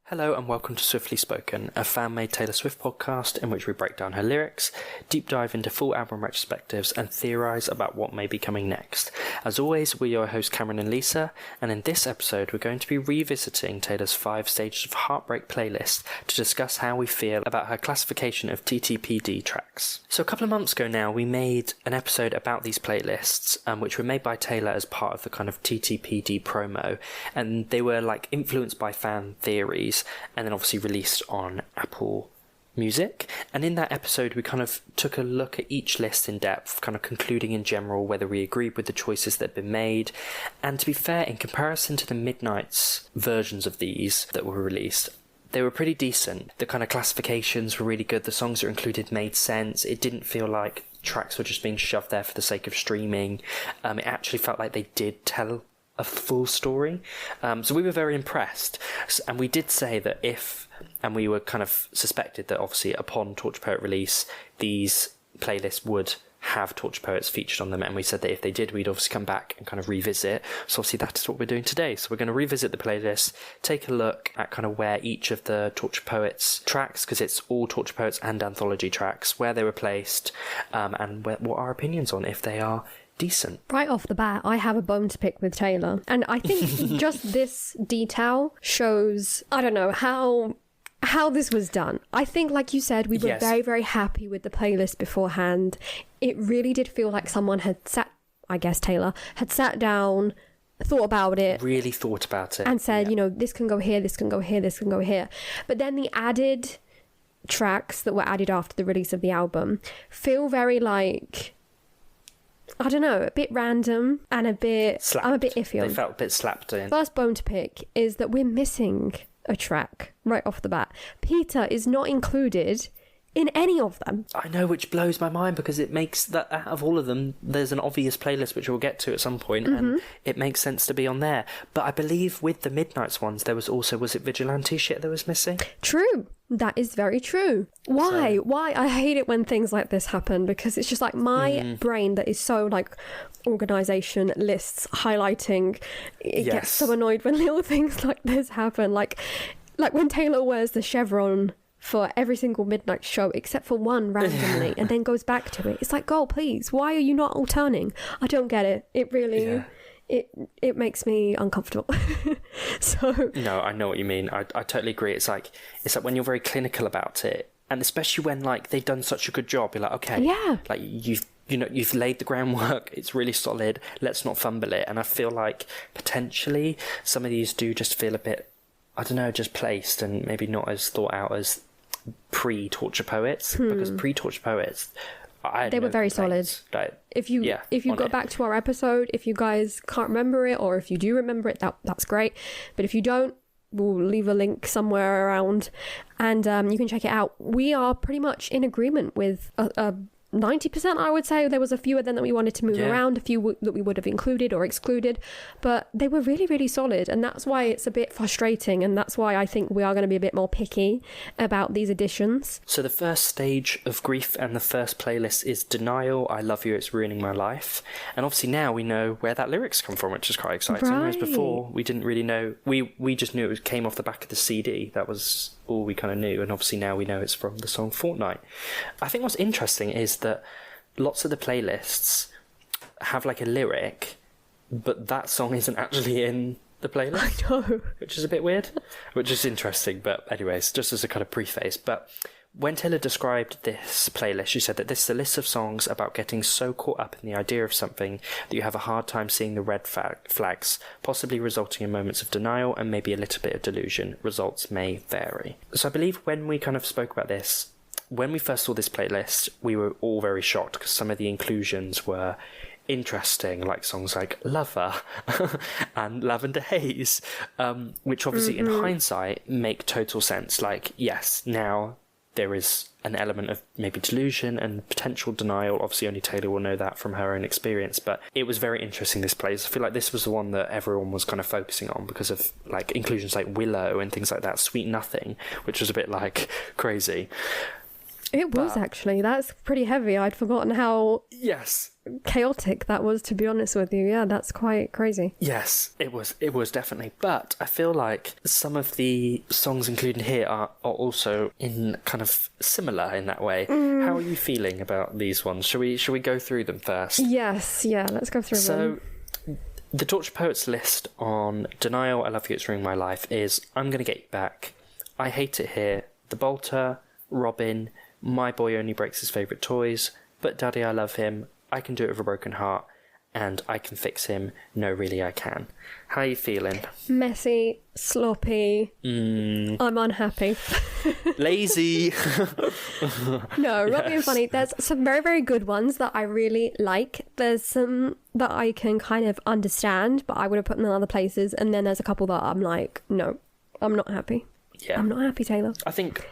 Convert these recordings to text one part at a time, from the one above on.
Hello and welcome to Swiftly Spoken, a fan-made Taylor Swift podcast in which we break down her lyrics, deep dive into full album retrospectives, and theorise about what may be coming next. As always, we're your hosts Cameron and Lisa, and in this episode we're going to be revisiting Taylor's 5 Stages of Heartbreak playlist to discuss how we feel about her classification of TTPD tracks. So a couple of months ago now we made an episode about these playlists, which were made by Taylor as part of the kind of TTPD promo, and they were like influenced by fan theories, and then obviously released on Apple Music. And in that episode we kind of took a look at each list in depth, kind of concluding in general whether we agreed with the choices that had been made. And to be fair, in comparison to the Midnight's versions of these that were released, they were pretty decent. The kind of classifications were really good, the songs that were included made sense, it didn't feel like tracks were just being shoved there for the sake of streaming. It actually felt like they did tell a full story. So we were very impressed. And we did say that and we were kind of suspected that obviously upon Torture Poet release, these playlists would have Torture Poets featured on them. And we said that if they did, we'd obviously come back and kind of revisit. So obviously that is what we're doing today. So we're going to revisit the playlist, take a look at kind of where each of the Torture Poets tracks, because it's all Torture Poets and anthology tracks, where they were placed, and what our opinions on if they are decent. Right off the bat, I have a bone to pick with Taylor. And I think just this detail shows, I don't know, how this was done. I think, like you said, we were very, very happy with the playlist beforehand. It really did feel like someone had Taylor had sat down, thought about it. Really thought about it. And said, this can go here, this can go here, this can go here. But then the added tracks that were added after the release of the album feel very like, I don't know, a bit random and I'm a bit iffy on. They felt a bit slapped in. First bone to pick is that we're missing a track right off the bat. Peter is not included in any of them. I know, which blows my mind, because it makes that out of all of them, there's an obvious playlist which we'll get to at some point, and it makes sense to be on there. But I believe with the Midnight's ones, there was also, was it Vigilante shit that was missing? True. That is very true. Why? I hate it when things like this happen, because it's just like my brain that is so like organisation, lists, highlighting, it gets so annoyed when little things like this happen. Like when Taylor wears the chevron for every single Midnight show except for one randomly and then goes back to it. It's like, girl, please, why are you not alterning? I don't get it. It really... Yeah. It makes me uncomfortable. So no, I know what you mean. I totally agree. It's like when you're very clinical about it, and especially when like they've done such a good job, you're like, okay, like you've laid the groundwork, it's really solid, let's not fumble it. And I feel like potentially some of these do just feel a bit, I don't know, just placed and maybe not as thought out as pre-Torture Poets, because pre-Torture Poets, they were very solid. If you go back to our episode, if you guys can't remember it, or if you do remember it, that's great. But if you don't, we'll leave a link somewhere around, and you can check it out. We are pretty much in agreement with 90%, I would say. There was a few of them that we wanted to move around, a few that we would have included or excluded, but they were really, really solid, and that's why it's a bit frustrating, and that's why I think we are going to be a bit more picky about these additions. So the first stage of grief and the first playlist is Denial, I Love You, It's Ruining My Life. And obviously now we know where that lyrics come from, which is quite exciting. Right. Whereas before, we didn't really know. We just knew it came off the back of the CD. That was all we kind of knew, and obviously now we know it's from the song Fortnight. I think what's interesting is that lots of the playlists have like a lyric, but that song isn't actually in the playlist. I know. Which is a bit weird, which is interesting, but anyways, just as a kind of preface. But when Taylor described this playlist, she said that this is a list of songs about getting so caught up in the idea of something that you have a hard time seeing the red flags, possibly resulting in moments of denial and maybe a little bit of delusion. Results may vary. So I believe when we kind of spoke about this, when we first saw this playlist, we were all very shocked because some of the inclusions were interesting, like songs like Lover and Lavender Haze, which obviously in hindsight make total sense. Like, yes, now there is an element of maybe delusion and potential denial. Obviously only Taylor will know that from her own experience, but it was very interesting, this place. I feel like this was the one that everyone was kind of focusing on because of like inclusions like Willow and things like that, Sweet Nothing, which was a bit like crazy. It was actually. That's pretty heavy. I'd forgotten how Yes. chaotic that was, to be honest with you. Yeah, that's quite crazy. Yes, it was definitely. But I feel like some of the songs included here are also in kind of similar in that way. How are you feeling about these ones? Shall we go through them first? Yes, yeah, let's go through them. So, the Torture Poets list on Denial, I Love You, It's Ruining My Life is I'm Gonna Get You Back, I Hate It Here, The Bolter, Robin, My Boy Only Breaks His Favourite Toys, But Daddy I Love Him, I Can Do It With a Broken Heart, and I Can Fix Him, No Really I Can. How are you feeling? Messy, sloppy, I'm unhappy. Lazy. No, Robin and Funny, there's some very, very good ones that I really like. There's some that I can kind of understand, but I would have put them in other places, and then there's a couple that I'm like, no, I'm not happy. Yeah. I'm not happy, Taylor. I think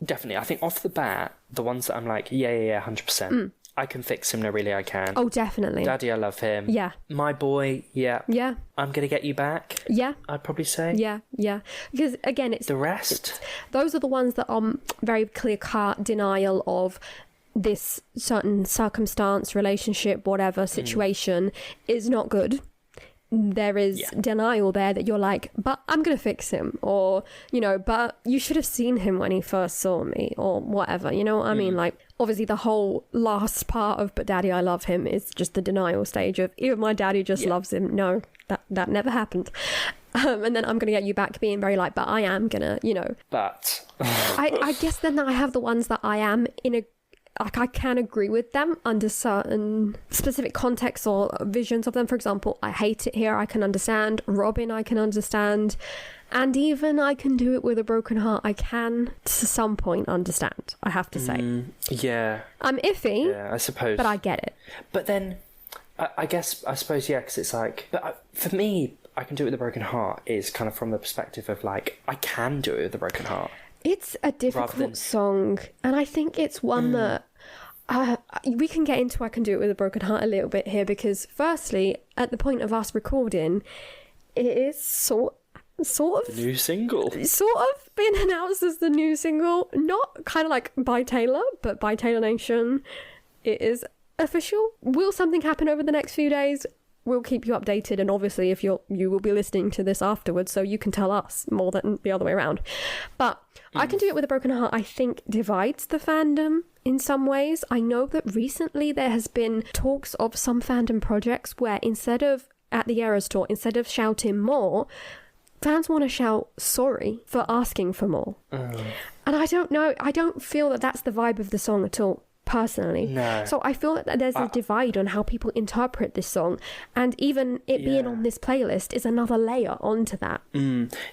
off the bat, the ones that I'm like, yeah, 100%. I Can Fix Him, No Really I Can. Oh, definitely. Daddy I Love Him. Yeah. My Boy, yeah. Yeah. I'm Gonna Get You Back. Yeah. I'd probably say. Yeah. Because, again, it's... The rest? Those are the ones that are very clear-cut denial of this certain circumstance, relationship, whatever situation is not good. There is denial there that you're like, but I'm going to fix him, or, but you should have seen him when he first saw me, or whatever, you know what I mean? Like, obviously the whole last part of But Daddy I Love Him is just the denial stage of, even my daddy just loves him. No, that never happened. And then I'm going to Get You Back being very like, but I am going to, But... I guess then I have the ones that I am in a, like, I can agree with them under certain specific contexts or visions of them. For example, I Hate It Here, I can understand. Robin, I can understand. And even I Can Do It With a Broken Heart, I can, to some point, understand, I have to say. Yeah. I'm iffy. Yeah, I suppose. But I get it. But then, I suppose, yeah, because it's like... But for me, I Can Do It With a Broken Heart is kind of from the perspective of, like, I can do it with a broken heart. It's a difficult song, and I think it's one that we can get into I Can Do It With a Broken Heart a little bit here, because firstly, at the point of us recording, it is sort of... The new single. Sort of being announced as the new single, not kind of like by Taylor, but by Taylor Nation. It is official. Will something happen over the next few days? We'll keep you updated, and obviously if you will be listening to this afterwards, so you can tell us more than the other way around. But I Can Do It With a Broken Heart, I think, divides the fandom in some ways. I know that recently there has been talks of some fandom projects where instead of, at the Eras Tour, instead of shouting more, fans want to shout sorry for asking for more. And I don't know, I don't feel that that's the vibe of the song at all. Personally. No. So I feel that there's a divide on how people interpret this song, and even it being on this playlist is another layer onto that.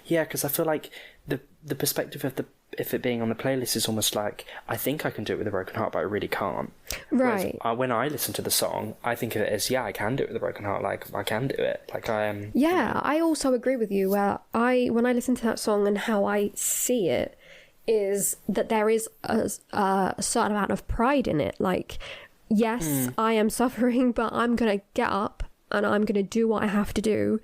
Yeah, because I feel like the perspective of if it being on the playlist is almost like, I think I can do it with a broken heart, but I really can't. Right. Whereas, when I listen to the song, I think of it as, I can do it with a broken heart. Like, I can do it. Like, I am... Yeah, I also agree with you, where when I listen to that song and how I see it, is that there is a certain amount of pride in it. Like, yes, I am suffering, but I'm going to get up and I'm going to do what I have to do,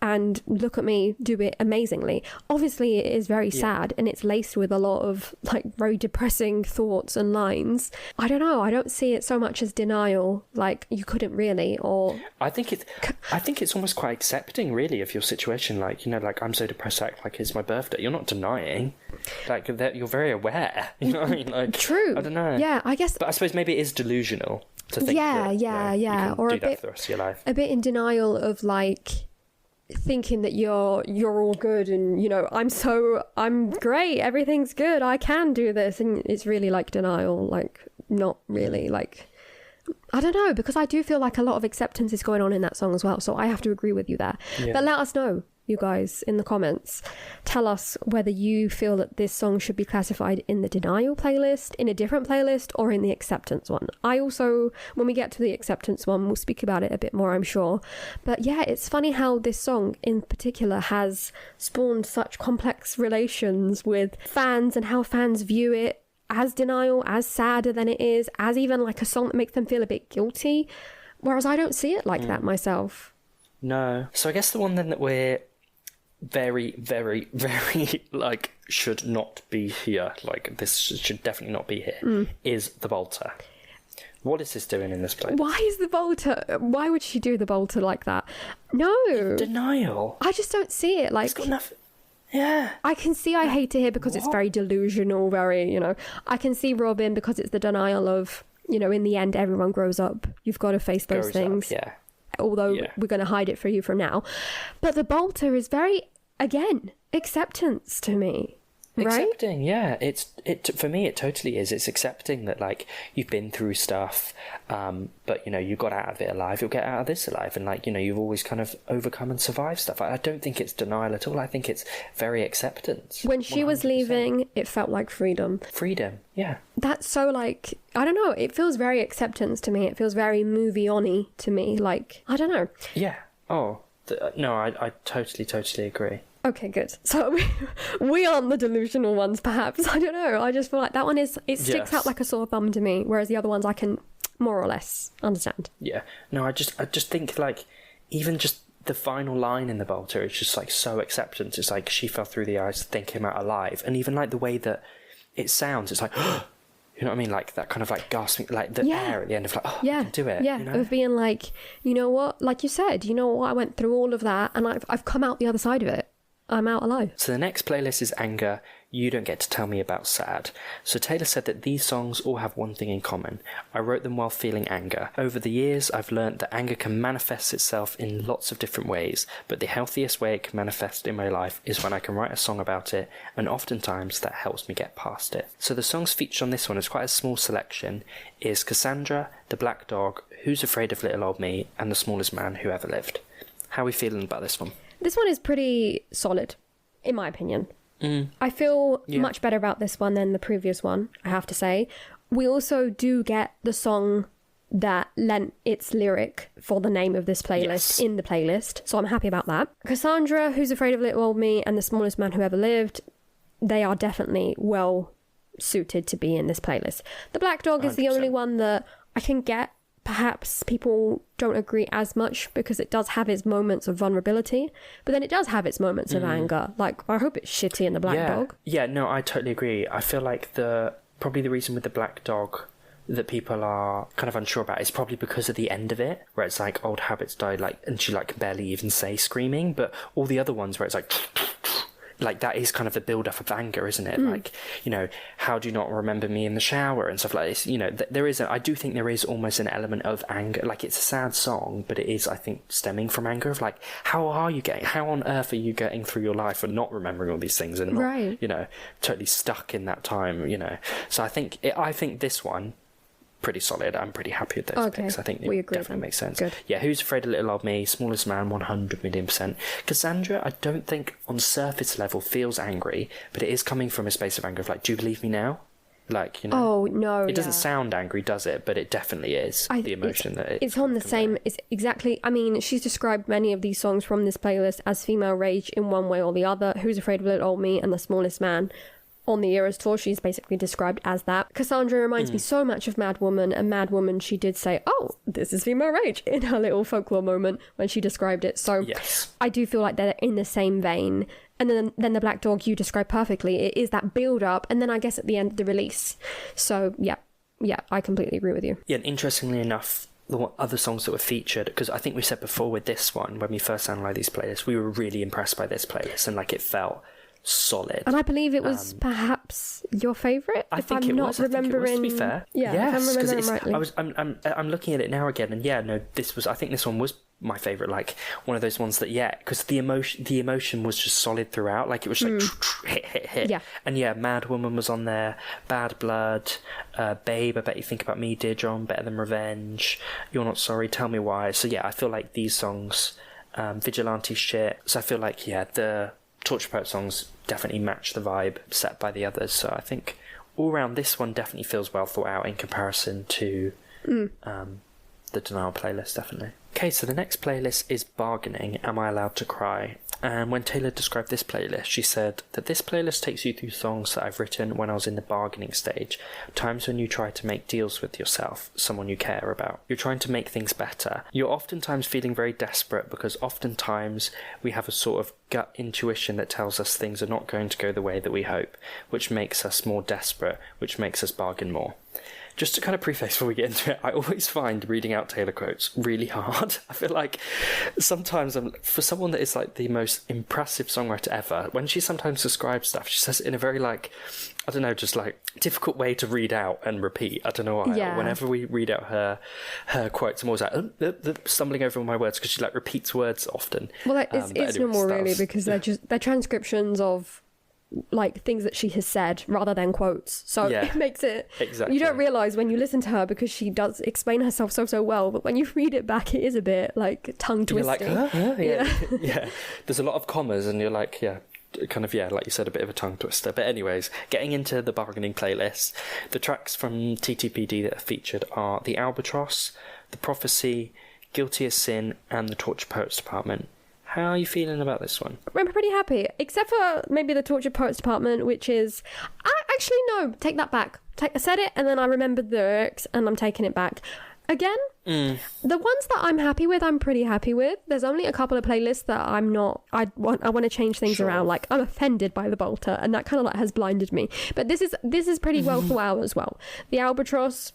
and look at me do it amazingly. Obviously, it is very sad, and it's laced with a lot of, like, very depressing thoughts and lines. I don't know. I don't see it so much as denial, like, you couldn't really, or... I think it's almost quite accepting, really, of your situation. Like, like, I'm so depressed, like it's my birthday. You're not denying. Like, that you're very aware. You know what I mean? Like, true. I don't know. Yeah, I guess... But I suppose maybe it is delusional to think that, you can or do that for the rest of your life. A bit in denial of, like, thinking that you're all good, and I'm great, everything's good, I can do this, and it's really like denial, like not really, like, I don't know, because I do feel like a lot of acceptance is going on in that song as well, so I have to agree with you there. But let us know, you guys, in the comments. Tell us whether you feel that this song should be classified in the denial playlist, in a different playlist, or in the acceptance one. I also, when we get to the acceptance one, we'll speak about it a bit more, I'm sure. But yeah, it's funny how this song in particular has spawned such complex relations with fans, and how fans view it as denial, as sadder than it is, as even like a song that makes them feel a bit guilty. Whereas I don't see it like that myself. No. So I guess the one then that we're very, very, very, like, should not be here, like, this should definitely not be here, is the Bolter. What is this doing in this place? Why is the Bolter? Why would she do the Bolter like that? No. Denial. I just don't see it. Like, It's got nothing. Yeah. I can see I hate it here because it's very delusional, very, you know. I can see Robin because it's the denial of, you know, in the end, everyone grows up. You've got to face those things. Yeah. Although we're going to hide it for you from now. But the Bolter is very, again, acceptance to me. Right? Accepting, yeah. It for me, it totally is. It's accepting that, like, you've been through stuff, but, you know, you got out of it alive, you'll get out of this alive, and, like, you know, you've always kind of overcome and survived stuff. I don't think it's denial at all. I think it's very acceptance. When she 100%. Was leaving, it felt like freedom. Freedom, yeah. That's so, like, I don't know, it feels very acceptance to me. It feels very movie-on-y to me. Like, I don't know. Yeah. Oh, no, I totally agree. Okay, good. So we aren't the delusional ones, perhaps. I don't know. I just feel like that one sticks out like a sore thumb to me, whereas the other ones I can more or less understand. Yeah. No, I just think, like, even just the final line in the Bolter is just, like, so acceptance. It's like she fell through the ice, then came out alive. And even, like, the way that it sounds, it's like, you know what I mean? Like, that kind of, like, gasping, like, the air at the end of, like, I can do it. Yeah, you know? Of being like, you know what? Like you said, you know what? I went through all of that, and I've come out the other side of it. I'm out alive. So the next playlist is Anger, You Don't Get to Tell Me About Sad. So Taylor said that these songs all have one thing in common. I wrote them while feeling anger. Over the years, I've learnt that anger can manifest itself in lots of different ways, but the healthiest way it can manifest in my life is when I can write a song about it, and oftentimes that helps me get past it. So the songs featured on this one is quite a small selection, is Cassandra, The Black Dog, Who's Afraid of Little Old Me, and The Smallest Man Who Ever Lived. How are we feeling about this one? This one is pretty solid, in my opinion. I feel much better about this one than the previous one, I have to say. We also do get the song that lent its lyric for the name of this playlist in the playlist, so I'm happy about that. Cassandra, Who's Afraid of Little Old Me, and The Smallest Man Who Ever Lived, they are definitely well suited to be in this playlist. The Black Dog 100%. Is the only one that I can get. Perhaps people don't agree as much because it does have its moments of vulnerability, but then it does have its moments of anger. Like, I hope it's shitty in the Black Dog. Yeah, no, I totally agree. I feel like probably the reason with the Black Dog that people are kind of unsure about is probably because of the end of it, where it's like old habits died, like, and she, like, can barely even say screaming, but all the other ones where it's like that is kind of the build-up of anger, isn't it? Like, you know, how do you not remember me in the shower and stuff like this? You know, I do think there is almost an element of anger. Like, it's a sad song, but it is, I think, stemming from anger of, like, how on earth are you getting through your life and not remembering all these things and not, you know, totally stuck in that time, you know? So I think this one, pretty solid. I'm pretty happy with those picks. I think it definitely makes sense. Good. Yeah, Who's Afraid of Little Old Me, Smallest Man, 100,000,000%. Cassandra, I don't think on surface level feels angry, but it is coming from a space of anger of, like, do you believe me now? Like, you know. Oh, no, it doesn't sound angry, does it? But it definitely is. The emotion it's on the same. It's exactly. I mean, she's described many of these songs from this playlist as female rage in one way or the other. Who's Afraid of Little Old Me and The Smallest Man. On the Eras tour, she's basically described as that. Cassandra reminds me so much of Mad Woman, and Mad Woman, she did say, oh, this is female rage in her little folklore moment when she described it. So I do feel like they're in the same vein. And then the Black Dog you described perfectly. It is that build-up, and then I guess at the end, the release. So, yeah, I completely agree with you. Yeah, and interestingly enough, the other songs that were featured, because I think we said before with this one, when we first analysed these playlists, we were really impressed by this playlist, and, like, it felt solid. And I believe it was perhaps your favourite. I think it was, to be fair. Yeah, yes, if I'm remembering rightly. I'm looking at it now again, and I think this one was my favourite, like, one of those ones that, because the emotion was just solid throughout, like, it was like hit. Yeah. And Mad Woman was on there, Bad Blood, Babe, I Bet You Think About Me, Dear John, Better Than Revenge, You're Not Sorry, Tell Me Why. So I feel like these songs, Vigilante Shit, so I feel like, the Torture Poet songs definitely match the vibe set by the others. So I think all round this one definitely feels well thought out in comparison to the Denial playlist, definitely. Okay, so the next playlist is Bargaining, Am I Allowed to Cry? And when Taylor described this playlist, she said that this playlist takes you through songs that I've written when I was in the bargaining stage, times when you try to make deals with yourself, someone you care about. You're trying to make things better. You're oftentimes feeling very desperate because oftentimes we have a sort of gut intuition that tells us things are not going to go the way that we hope, which makes us more desperate, which makes us bargain more. Just to kind of preface before we get into it, I always find reading out Taylor quotes really hard. I feel like sometimes for someone that is like the most impressive songwriter ever, when she sometimes describes stuff, she says it in a very like, I don't know, just like difficult way to read out and repeat. I don't know why. Yeah. Whenever we read out her quotes, I'm always like stumbling over my words because she like repeats words often. Well, it's normal really, because they're transcriptions of like things that she has said rather than quotes, so it makes it exactly. You don't realize when you listen to her because she does explain herself so well, but when you read it back it is a bit like tongue twisting. You're like, huh? Yeah. There's a lot of commas and you're like, kind of like you said, a bit of a tongue twister. But anyways, getting into the bargaining playlist, the tracks from TTPD that are featured are The Albatross, The Prophecy, Guilty as Sin, and The Tortured Poets Department. How are you feeling about this one? I'm pretty happy, except for maybe the Tortured Poets Department, which is... Actually, no, take that back. I said it, and then I remembered the lyrics, and I'm taking it back. Again, the ones that I'm happy with, I'm pretty happy with. There's only a couple of playlists that I'm not... I want to change things around. Like, I'm offended by the Bolter, and that kind of like has blinded me. But this is pretty well thought out as well. The Albatross...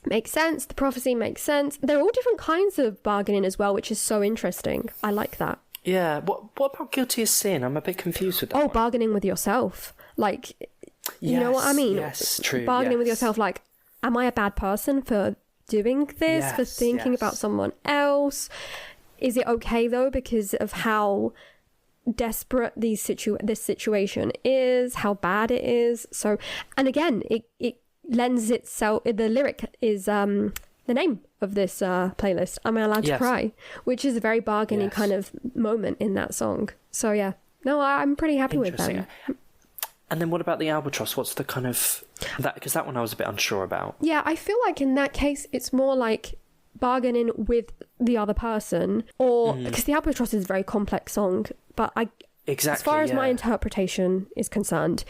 makes sense. The Prophecy makes sense. They're all different kinds of bargaining as well, which is so interesting. I like that. Yeah. What about Guilty as Sin? I'm a bit confused with that one. Bargaining with yourself. Like, you know what I mean? Yes, true. Bargaining with yourself. Like, am I a bad person for doing this? For thinking about someone else? Is it okay though because of how desperate this situation is, how bad it is? So, and again, it lends itself. The lyric is the name of this playlist. Am I allowed to cry? Which is a very bargaining kind of moment in that song. So yeah, no, I'm pretty happy with them. And then what about the Albatross? What's the kind of that? Because that one I was a bit unsure about. Yeah, I feel like in that case it's more like bargaining with the other person, or because the Albatross is a very complex song. But as far as my interpretation is concerned.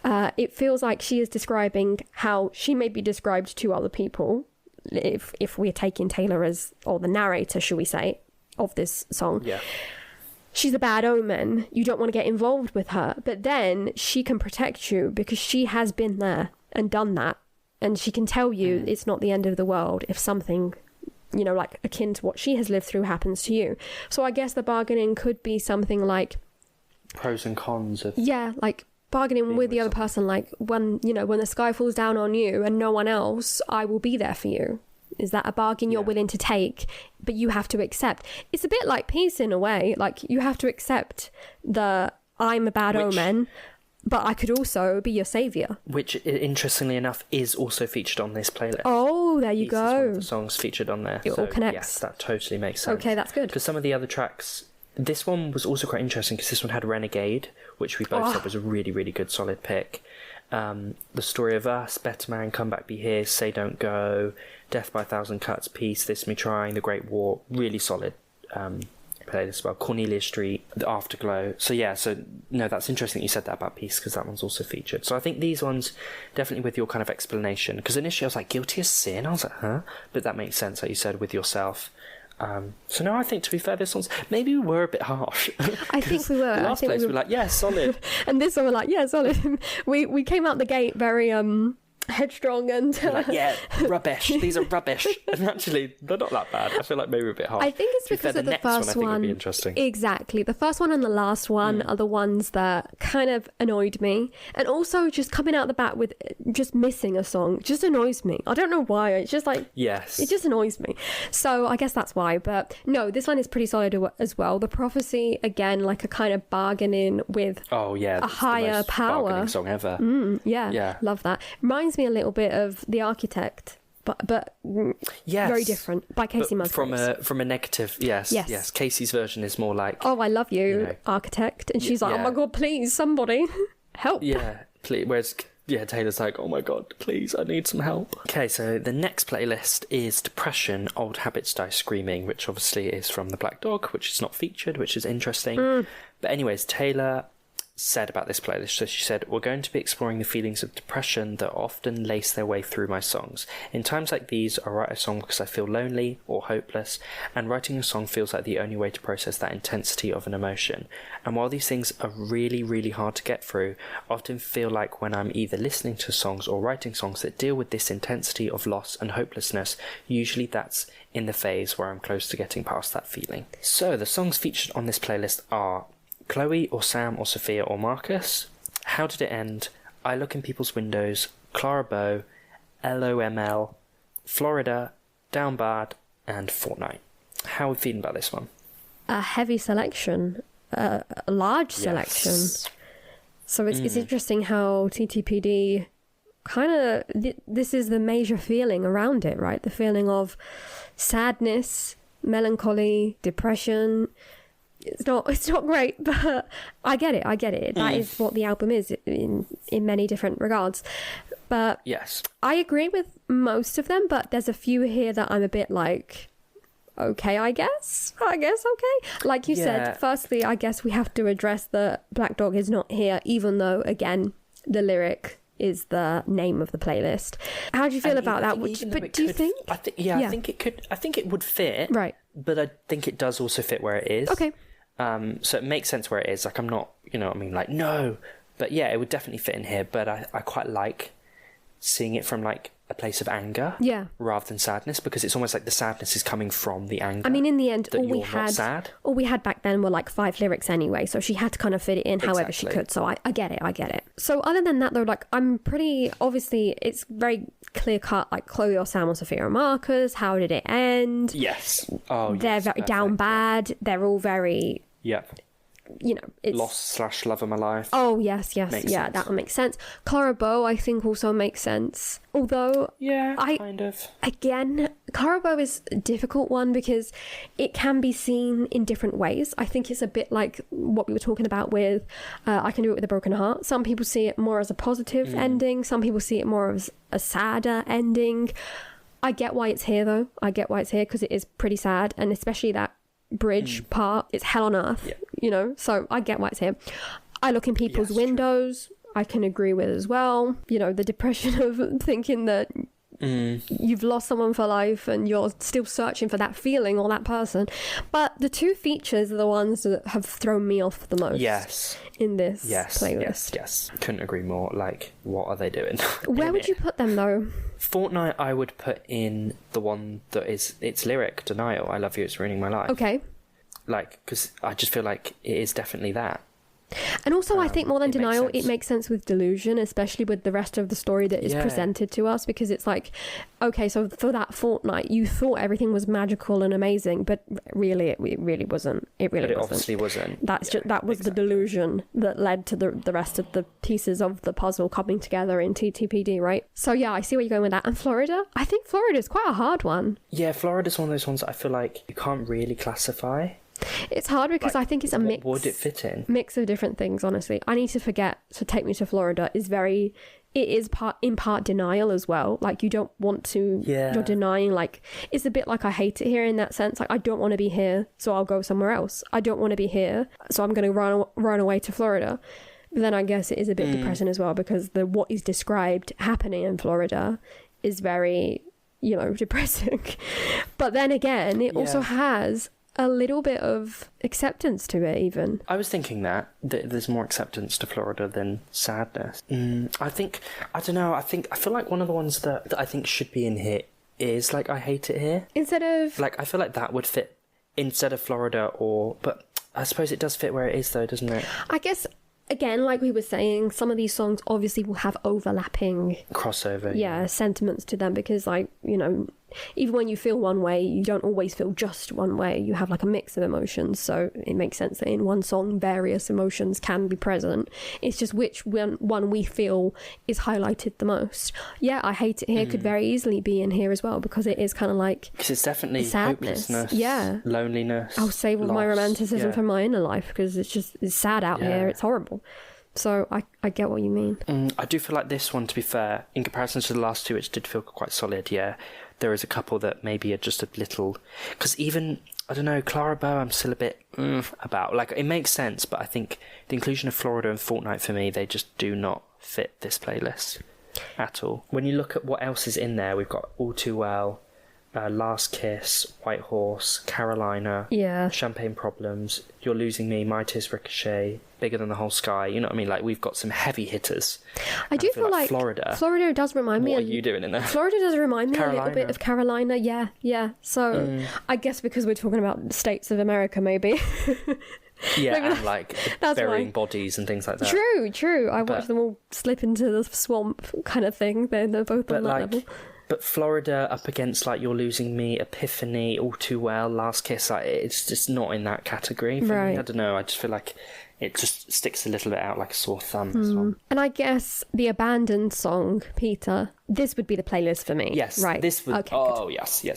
It feels like she is describing how she may be described to other people, if we're taking Taylor as, or the narrator, shall we say, of this song. Yeah. She's a bad omen. You don't want to get involved with her. But then she can protect you because she has been there and done that. And she can tell you it's not the end of the world if something, like akin to what she has lived through happens to you. So I guess the bargaining could be something like... pros and cons of... Yeah, like... bargaining with the other person, like when the sky falls down on you and no one else, I will be there for you. Is that a bargain you're willing to take, but you have to accept? It's a bit like peace in a way. Like you have to accept I'm a bad omen, but I could also be your saviour. Which, interestingly enough, is also featured on this playlist. Oh, there you go. It's one of the songs featured on there. It all connects. Yes, that totally makes sense. Okay, that's good. Because some of the other tracks... This one was also quite interesting because this one had Renegade, which we both said was a really, really good, solid pick. The Story of Us, Better Man, Come Back Be Here, Say Don't Go, Death by a Thousand Cuts, Peace, This Me Trying, The Great War, really solid playlist as well. Cornelia Street, The Afterglow. So that's interesting that you said that about Peace because that one's also featured. So I think these ones, definitely with your kind of explanation, because initially I was like, Guilty as Sin? I was like, huh? But that makes sense, like you said, with yourself. So no, I think to be fair, this one's maybe we were a bit harsh. I think we were. The last place we were like, yeah, solid, and this one we're like, yeah, solid. We came out the gate very headstrong and like, yeah, rubbish. These are rubbish. And actually, they're not that bad. I feel like maybe we're a bit harsh. I think it's because of the first one. I think would be interesting. Exactly, the first one and the last one are the ones that kind of annoyed me, and also just coming out the bat with just missing a song just annoys me. I don't know why. It's just like it just annoys me. So I guess that's why. But no, this one is pretty solid as well. The Prophecy, again, like a kind of bargaining with a higher power. Bargaining song ever. Yeah, love that. Reminds me a little bit of The Architect, but very different, by Casey Musgraves. From a negative, yes. Casey's version is more like, oh, I love you, Architect, and she's like, oh my god, please, somebody help. Yeah, please. Whereas Yeah, Taylor's like, oh my god, please, I need some help. Okay, so the next playlist is Depression, Old Habits Die Screaming, which obviously is from The Black Dog, which is not featured, which is interesting. But anyways, Taylor said about this playlist, so she said, we're going to be exploring the feelings of depression that often lace their way through my songs. In times like these, I write a song because I feel lonely or hopeless, and writing a song feels like the only way to process that intensity of an emotion. And while these things are really, really hard to get through, I often feel like when I'm either listening to songs or writing songs that deal with this intensity of loss and hopelessness, usually that's in the phase where I'm close to getting past that feeling. So the songs featured on this playlist are Chloe or Sam or Sophia or Marcus, How Did It End, I Look in People's Windows, Clara Bow, LOML, Florida, Down Bad, and Fortnite. How are we feeling about this one? A heavy selection, a large selection. So it's interesting how TTPD kind of, this is the major feeling around it, right? The feeling of sadness, melancholy, depression. It's not great, but I get it. That is what the album is in many different regards. But yes, I agree with most of them, but there's a few here that I'm a bit like, okay, I guess okay. Like you said, firstly, I guess we have to address that Black Dog is not here, even though, again, the lyric is the name of the playlist. How do you feel about that? Do you think? I think it could. I think it would fit. Right. But I think it does also fit where it is. Okay. So it makes sense where it is. Like, I'm not, you know what I mean? Like, no. But yeah, it would definitely fit in here. But I quite like seeing it from, like, a place of anger. Yeah. Rather than sadness, because it's almost like the sadness is coming from the anger. I mean, in the end, all we had back then were like 5 lyrics anyway, so she had to kind of fit it in however she could. So I get it. So other than that, though, like, I'm pretty, obviously, it's very clear cut, like Chloe or Sam or Sophia or Marcus. How did it end? Yes. Oh, they're yes, very perfect. Down Bad. They're all very... Yep. You know, it's Lost/Love of My Life. Oh yes, makes sense. That would make sense. Clara Bow, I think, also makes sense. Although, kind of. Again, Clara Bow is a difficult one because it can be seen in different ways. I think it's a bit like what we were talking about with I Can Do It With a Broken Heart. Some people see it more as a positive ending. Some people see it more as a sadder ending. I get why it's here, though. I get why it's here because it is pretty sad, and especially that bridge part, it's hell on earth, you know, so I get why it's here. I Look in People's Windows, I can agree with as well. You know, the depression of thinking that you've lost someone for life and you're still searching for that feeling or that person. But the 2 features are the ones that have thrown me off the most in this playlist. Yes, couldn't agree more. Like, what are they doing? Where would you put them, though? Fortnite, I would put in the one that is its lyric, Denial. I Love You, It's Ruining My Life. Okay. Like, because I just feel like it is definitely that. And also, I think more than Denial, it makes sense with Delusion, especially with the rest of the story that is presented to us, because it's like, okay, so for that fortnight, you thought everything was magical and amazing, but really, it really wasn't. It obviously wasn't. That was the delusion that led to the rest of the pieces of the puzzle coming together in TTPD, right? So yeah, I see where you're going with that. And Florida? I think Florida is quite a hard one. Yeah, Florida's one of those ones that I feel like you can't really classify. It's hard because I think it's a mix. What would it fit in? Mix of different things, honestly. I Need to Forget, so Take Me to Florida it is in part denial as well. Like, you don't want to, you're denying, like, it's a bit like I Hate It Here in that sense. Like, I don't want to be here, so I'll go somewhere else. I don't want to be here, so I'm going to run away to Florida. But then I guess it is a bit depressing as well, because what is described happening in Florida is very, you know, depressing. But then again, it also has a little bit of acceptance to it, even. I was thinking that there's more acceptance to Florida than sadness. I feel like one of the ones that I think should be in here is, like, I Hate It Here. Instead of... Like, I feel like that would fit instead of Florida, but I suppose it does fit where it is, though, doesn't it? I guess... Again, like we were saying, some of these songs obviously will have overlapping... Crossover. Yeah, sentiments to them, because, like, you know, even when you feel one way, you don't always feel just one way. You have, like, a mix of emotions, so it makes sense that in one song, various emotions can be present. It's just which one we feel is highlighted the most. Yeah, I Hate It Here could very easily be in here as well, because it is kind of like... Because it's definitely sadness. Hopelessness, loneliness. I'll save all my romanticism for my inner life, because it's sad out here. It's horrible. So I get what you mean. I do feel like this one, to be fair, in comparison to the last two, which did feel quite solid, yeah, there is a couple that maybe are just a little... Because even, I don't know, Clara Bow I'm still a bit about. Like, it makes sense, but I think the inclusion of Florida and Fortnight, for me, they just do not fit this playlist at all. When you look at what else is in there, we've got All Too Well, Last Kiss, White Horse, Carolina, Champagne Problems, You're Losing Me, My Tears Ricochet, Bigger Than the Whole Sky. You know what I mean? Like, we've got some heavy hitters. I do feel like Florida does remind me. What are you doing in there? Florida does remind me Carolina. a little bit of Carolina. Yeah. So I guess because we're talking about states of America, maybe. Yeah, maybe and like burying bodies and things like that. True. I watched them all slip into the swamp kind of thing. They're both on that level. But Florida up against like You're Losing Me, Epiphany, All Too Well, Last Kiss, like, it's just not in that category for me. I don't know. I just feel like it just sticks a little bit out like a sore thumb. This one. And I guess the abandoned song, Peter, this would be the playlist for me. Yes, right. This would. Okay, oh, good. Yes. Yeah,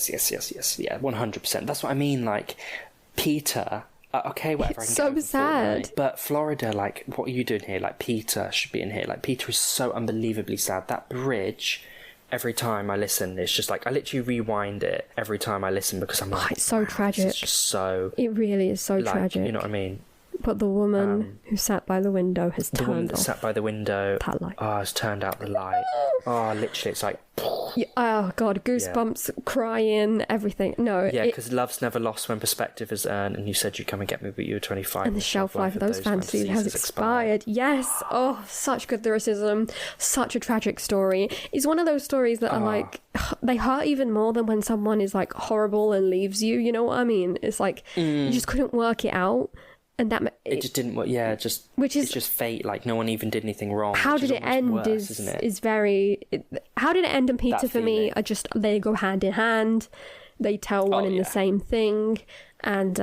100%. That's what I mean. Like Peter. Okay, whatever. It's so sad. But Florida, like, what are you doing here? Like, Peter should be in here. Like, Peter is so unbelievably sad. That bridge. Every time I listen, it's just like I literally rewind it every time I listen because I'm like, it's so tragic. It's just so. It really is so tragic. You know what I mean? But the woman who sat by the window has turned off. The woman that sat by the window. That light. Has turned out the light. Literally, it's like. Yeah, oh God, goosebumps, crying, everything. No. Yeah, because love's never lost when perspective is earned, and you said you'd come and get me, but you were 25. And the shelf life of those fantasies has expired. Yes. Oh, such good lyricism. Such a tragic story. It's one of those stories that are like, they hurt even more than when someone is like horrible and leaves you. You know what I mean? It's like, you just couldn't work it out. And that it just didn't work. Yeah, it's just fate. Like no one even did anything wrong. How did it end? Worse, isn't it? Is very. How did it end? And Peter, for me, are just they go hand in hand. They tell one in the same thing, and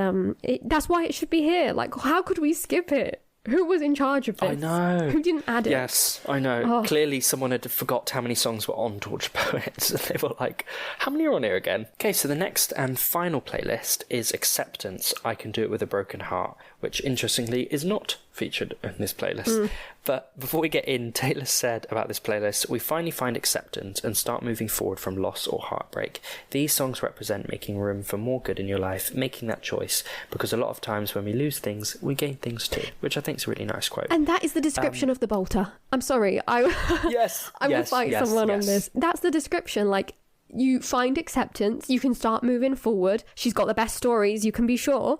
that's why it should be here. Like, how could we skip it? Who was in charge of this? I know. Who didn't add it? Yes, I know. Clearly someone had forgot how many songs were on Torture Poets. And they were like, how many are on here again? Okay, so the next and final playlist is Acceptance, I Can Do It With a Broken Heart, which interestingly is not featured in this playlist. But before we get in, Taylor said about this playlist, we finally find acceptance and start moving forward from loss or heartbreak. These songs represent making room for more good in your life, making that choice, because a lot of times when we lose things, we gain things too, which I think is a really nice quote. And that is the description of the bolter. I'm sorry, I will fight someone on this. That's the description, like, you find acceptance, you can start moving forward, she's got the best stories, you can be sure,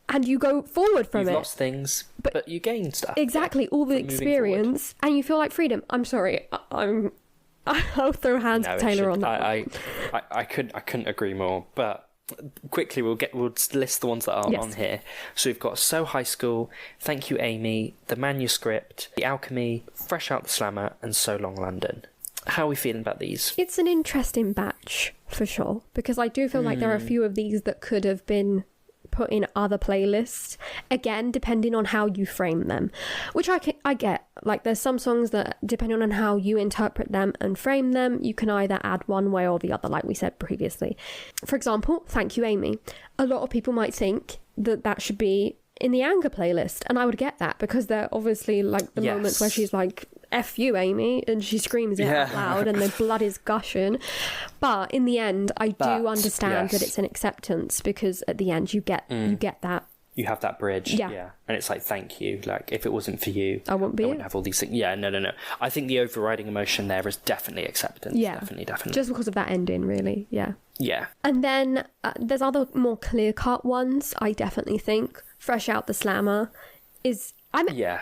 and you go forward from it. You've lost things, but you gain stuff. Exactly, all the experience, and you feel like freedom. I'm sorry, I'll throw hands to Taylor on that. I couldn't agree more. But quickly, we'll list the ones that are on here. So we've got So High School, Thank You Amy, The Manuscript, The Alchemy, Fresh Out the Slammer, and So Long London. How are we feeling about these? It's an interesting batch for sure, because I do feel like there are a few of these that could have been put in other playlists, again depending on how you frame them, which I get. Like, there's some songs that, depending on how you interpret them and frame them, you can either add one way or the other, like we said previously. For example, Thank You Amy, a lot of people might think that should be in the anger playlist, and I would get that, because they're obviously like the moments where she's like, F you, Amy, and she screams it out loud and the blood is gushing. But in the end, I do understand that it's an acceptance, because at the end you get that. You have that bridge, and it's like, thank you. Like, if it wasn't for you, I wouldn't have all these things. Yeah, no. I think the overriding emotion there is definitely acceptance. Yeah, definitely. Just because of that ending, really. Yeah. Yeah. And then there's other more clear-cut ones. I definitely think Fresh Out the Slammer is. Yeah,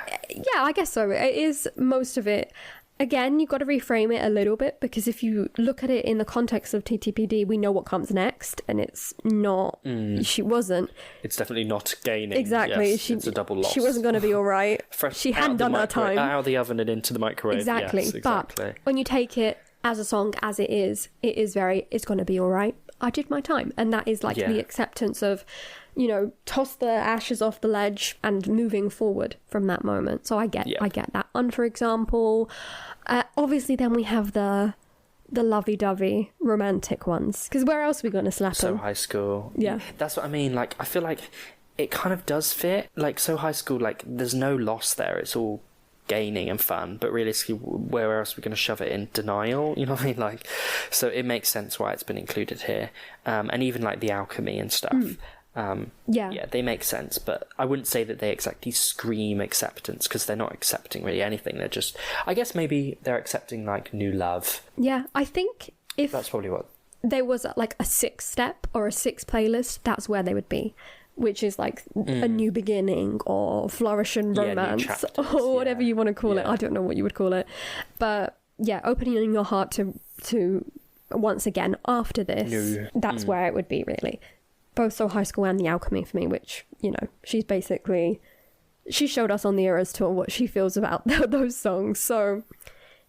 I guess so. It is most of it. Again, you've got to reframe it a little bit, because if you look at it in the context of TTPD, we know what comes next, and it's not. She wasn't. It's definitely not gaining. Exactly. Yes, it's a double loss. She wasn't going to be all right. She hadn't done her time. Out of the oven and into the microwave. Exactly. Yes, exactly. But when you take it as a song, as it is it's going to be all right. I did my time. And that is like the acceptance of, toss the ashes off the ledge and moving forward from that moment. So I get that one, for example. Obviously, then we have the lovey-dovey romantic ones, because where else are we going to slap them? So High School. Yeah. That's what I mean. Like, I feel like it kind of does fit. Like, So High School, like, there's no loss there. It's all gaining and fun, but realistically, where else are we going to shove it in? Denial, you know what I mean? Like, so it makes sense why it's been included here. And even like the alchemy and stuff. Yeah, they make sense, but I wouldn't say that they exactly scream acceptance, because they're not accepting really anything. They're just, I guess maybe they're accepting like new love. Yeah, I think if that's probably what there was like a 6 step or a 6 playlist, that's where they would be, which is like a new beginning or flourish and romance or whatever you want to call it. I don't know what you would call it, but yeah, opening your heart to once again after this, that's where it would be really. Both So High School and The Alchemy for me, which, you know, she showed us on the Eras tour what she feels about those songs. So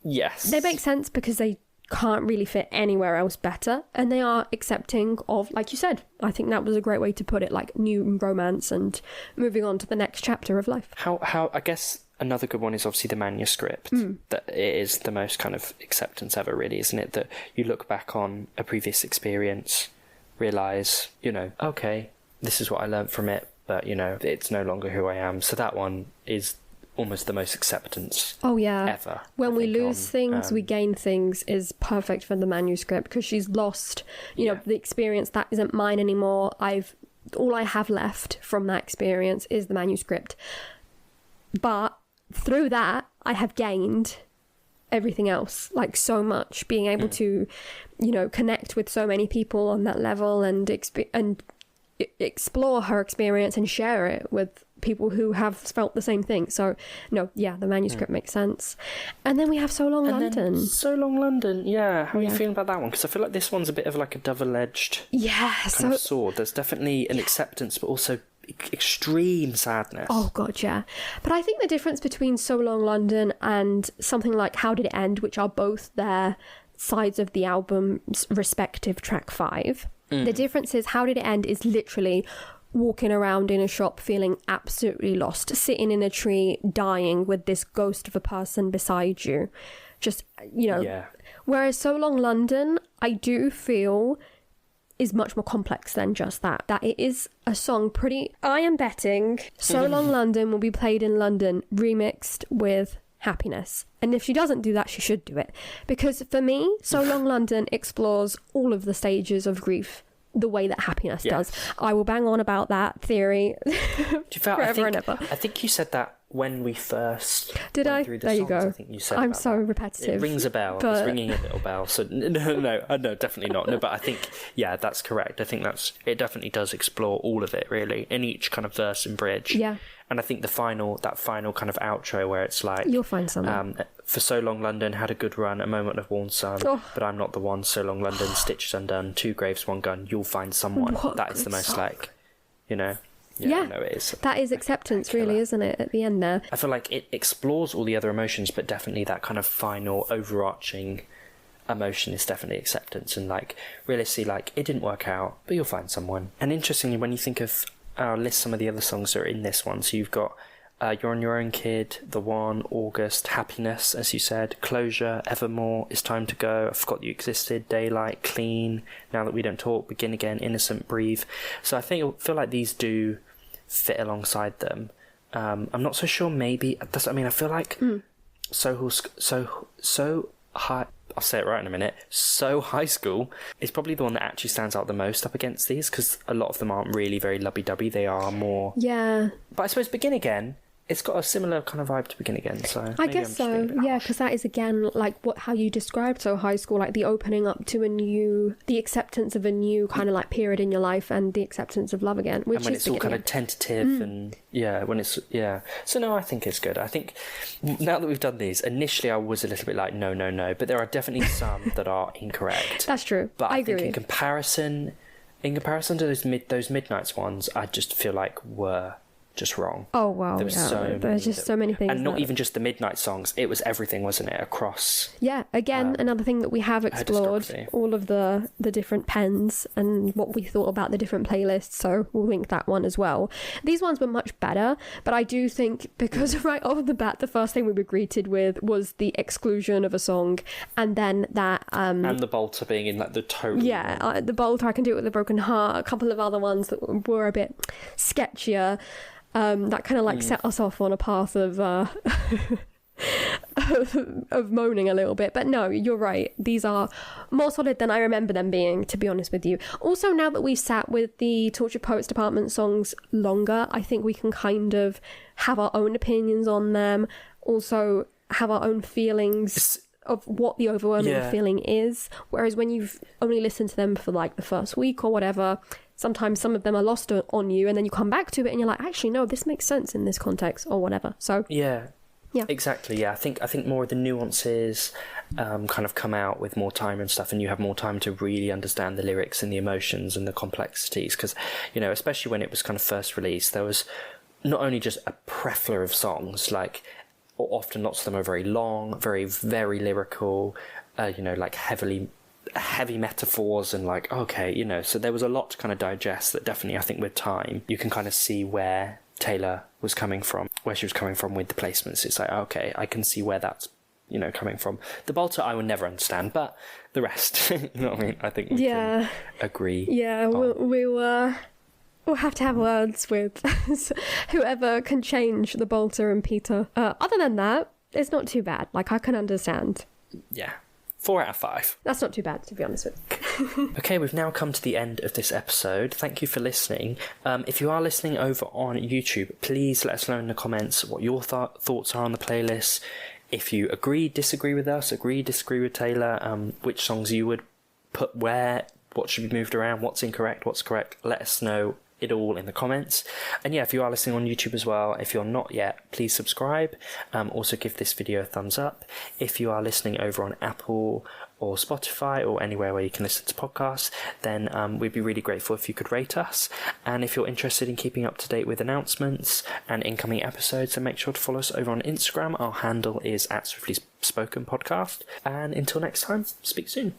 yes, they make sense because they can't really fit anywhere else better, and they are accepting of, like you said, I think that was a great way to put it, like new romance and moving on to the next chapter of life. How I guess another good one is obviously the manuscript. That it is the most kind of acceptance ever, really, isn't it? That you look back on a previous experience, realise, you know, okay, this is what I learned from it, but, you know, it's no longer who I am. So that one is almost the most acceptance ever. When we lose things, we gain things is perfect for the manuscript, because she's lost, you know, the experience that isn't mine anymore. All I have left from that experience is the manuscript. But through that, I have gained everything else, like so much, being able to, you know, connect with so many people on that level and explore her experience and share it with people who have felt the same thing. So the manuscript makes sense. And then we have So Long London. So Long London, how are you feeling about that one? Because I feel like this one's a bit of like a double-edged kind of sword. There's definitely an acceptance, but also extreme sadness. Oh god, yeah. But I think the difference between So Long London and something like How Did It End, which are both their sides of the album's respective track 5, the difference is How Did It End is literally walking around in a shop feeling absolutely lost, sitting in a tree dying with this ghost of a person beside you, just, you know. Whereas So Long London, I do feel, is much more complex than just that it is a song I am betting So Long London will be played in London remixed with Happiness, and if she doesn't do that, she should do it, because for me So Long London explores all of the stages of grief the way that Happiness does. I will bang on about that theory forever and ever. I think you said that when we first did went I through the there songs. you go. I think you said I'm so repetitive. It rings a bell. But... It's ringing a little bell. So no, definitely not. No, but I think that's correct. I think it definitely does explore all of it, really, in each kind of verse and bridge. Yeah. And I think that final kind of outro where it's like, you'll find something. For So Long London, had a good run, a moment of warm sun, but I'm not the one. So Long London, stitches undone, 2 graves, 1 gun, you'll find someone. That is the most song. Like, you know. Yeah, no, it is. That is acceptance, really, isn't it, at the end there? I feel like it explores all the other emotions, but definitely that kind of final overarching emotion is definitely acceptance. And like, realistically, like, it didn't work out, but you'll find someone. And interestingly, when you think of, I'll list some of the other songs that are in this one. So you've got You're on Your Own Kid, The One, August, Happiness, as you said, Closure, Evermore, It's Time to Go, I Forgot You Existed, Daylight, Clean, Now That We Don't Talk, Begin Again, Innocent, Breathe. So I feel like these do fit alongside them. I'm not so sure, maybe, I feel like So High... I'll say it right in a minute. So High School is probably the one that actually stands out the most up against these, because a lot of them aren't really very lovey-dovey. They are more... Yeah. But I suppose Begin Again, it's got a similar kind of vibe to Begin Again, so... I guess so, yeah, because that is, again, like how you described So High School, like the opening up to the acceptance of a new kind of like period in your life, and the acceptance of love again, which and when is it's all kind of tentative and so no, I think it's good. I think now that we've done these, initially I was a little bit like no, but there are definitely some that are incorrect. That's true. But I think agree. in comparison to those Midnights ones, I just feel like were just wrong. Oh wow, there's just so many things, and not even just the Midnight songs, it was everything, wasn't it, across another thing that we have explored, all of the different pens and what we thought about the different playlists, so we'll link that one as well. These ones were much better, but I do think because right off the bat the first thing we were greeted with was the exclusion of a song, and then that and the Bolter being in like the total the Bolter, I Can Do It With a Broken Heart, a couple of other ones that were a bit sketchier. That kind of like set us off on a path of of moaning a little bit. But no, you're right. These are more solid than I remember them being, to be honest with you. Also, now that we've sat with the Tortured Poets Department songs longer, I think we can kind of have our own opinions on them. Also, have our own feelings of what the overwhelming feeling is. Whereas when you've only listened to them for like the first week or whatever, sometimes some of them are lost on you, and then you come back to it and you're like, actually, no, this makes sense in this context or whatever. So yeah, exactly. Yeah, I think more of the nuances kind of come out with more time and stuff, and you have more time to really understand the lyrics and the emotions and the complexities. Because, you know, especially when it was kind of first released, there was not only just a plethora of songs, like often lots of them are very long, very, very lyrical, you know, like heavy metaphors, and like, okay, you know, so there was a lot to kind of digest that definitely, I think with time, you can kind of see where Taylor was coming from, where she was coming from with the placements. It's like, okay, I can see where that's, you know, coming from. The Bolter I will never understand, but the rest, you know what I mean? I think we can agree. Yeah, we'll have to have words with whoever can change the Bolter and Peter. Other than that, it's not too bad. Like, I can understand. Yeah. 4 out of 5. That's not too bad, to be honest with you. Okay, we've now come to the end of this episode. Thank you for listening. If you are listening over on YouTube, please let us know in the comments what your thoughts are on the playlist. If you agree, disagree with us, disagree with Taylor, which songs you would put where, what should be moved around, what's incorrect, what's correct, let us know it all in the comments. And yeah, if you are listening on YouTube as well, if you're not yet, please subscribe. Also give this video a thumbs up. If you are listening over on Apple or Spotify or anywhere where you can listen to podcasts, then we'd be really grateful if you could rate us. And if you're interested in keeping up to date with announcements and incoming episodes, then make sure to follow us over on Instagram. Our handle is @SwiftlySpokenPodcast. And until next time, speak soon.